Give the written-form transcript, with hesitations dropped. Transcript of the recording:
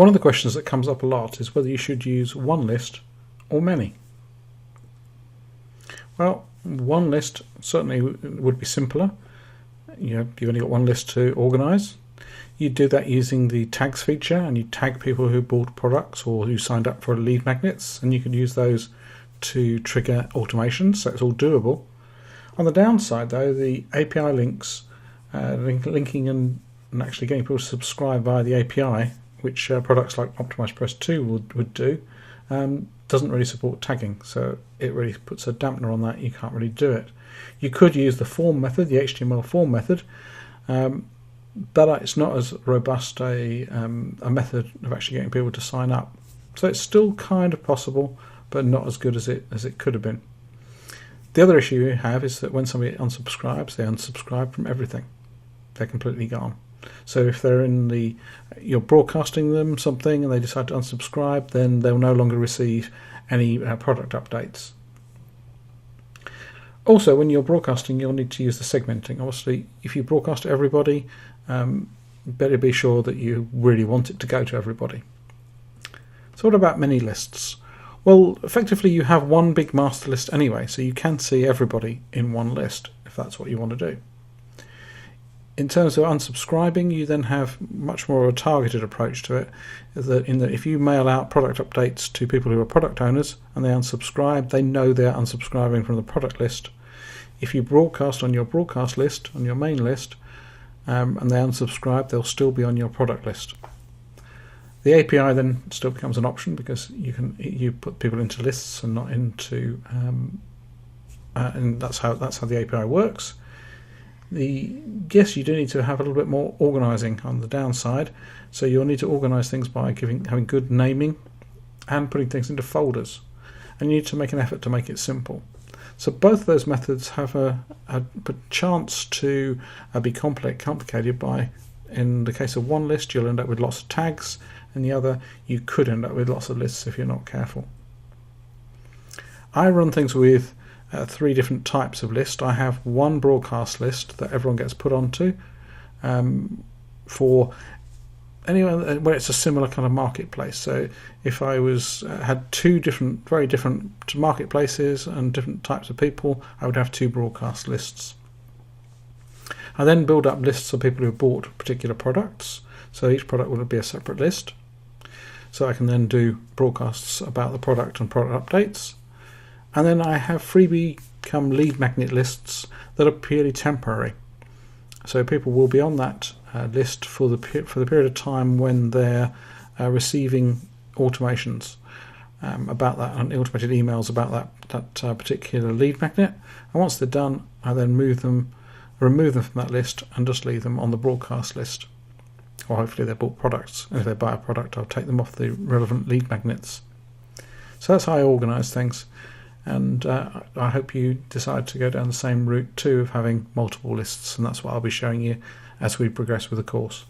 One of the questions that comes up a lot is whether you should use one list or many. Well, one list certainly would be simpler. You've only got one list to organise. You do that using the tags feature, and you tag people who bought products or who signed up for lead magnets, and you can use those to trigger automations, so it's all doable. On the downside though, the API links, linking and actually getting people to subscribe via the API, which products like OptimizePress 2 would do, doesn't really support tagging, so it really puts a dampener on that. You can't really do it. You could use the form method, the HTML form method, but it's not as robust a method of actually getting people to sign up. So it's still kind of possible, but not as good as it could have been. The other issue you have is that when somebody unsubscribes, they unsubscribe from everything. They're completely gone. So if they're you're broadcasting them something and they decide to unsubscribe, then they'll no longer receive any product updates. Also, when you're broadcasting, you'll need to use the segmenting. Obviously, if you broadcast to everybody, better be sure that you really want it to go to everybody. So what about many lists? Well, effectively you have one big master list anyway, so you can see everybody in one list if that's what you want to do. In terms of unsubscribing, you then have much more of a targeted approach to it, in that if you mail out product updates to people who are product owners and they unsubscribe, they know they're unsubscribing from the product list. If you broadcast on your broadcast list, on your main list, and they unsubscribe, they'll still be on your product list. The API then still becomes an option because you put people into lists and not into, and that's how the API works. Yes, you do need to have a little bit more organising on the downside, so you'll need to organise things by having good naming and putting things into folders, and you need to make an effort to make it simple. So both of those methods have a chance to be complicated by, in the case of one list, you'll end up with lots of tags, and the other, you could end up with lots of lists if you're not careful. I run things with 3 different types of list. I have one broadcast list that everyone gets put onto for anyone where it's a similar kind of marketplace. So if I had 2 very different marketplaces and different types of people, I would have 2 broadcast lists. I then build up lists of people who bought particular products, so each product will be a separate list. So I can then do broadcasts about the product and product updates. And then I have freebie come lead magnet lists that are purely temporary. So people will be on that list for the period of time when they're receiving automations about that, and automated emails about that particular lead magnet. And once they're done, I then remove them from that list and just leave them on the broadcast list. Or hopefully they bought products. And if they buy a product, I'll take them off the relevant lead magnets. So that's how I organise things. And I hope you decide to go down the same route too, of having multiple lists, and that's what I'll be showing you as we progress with the course.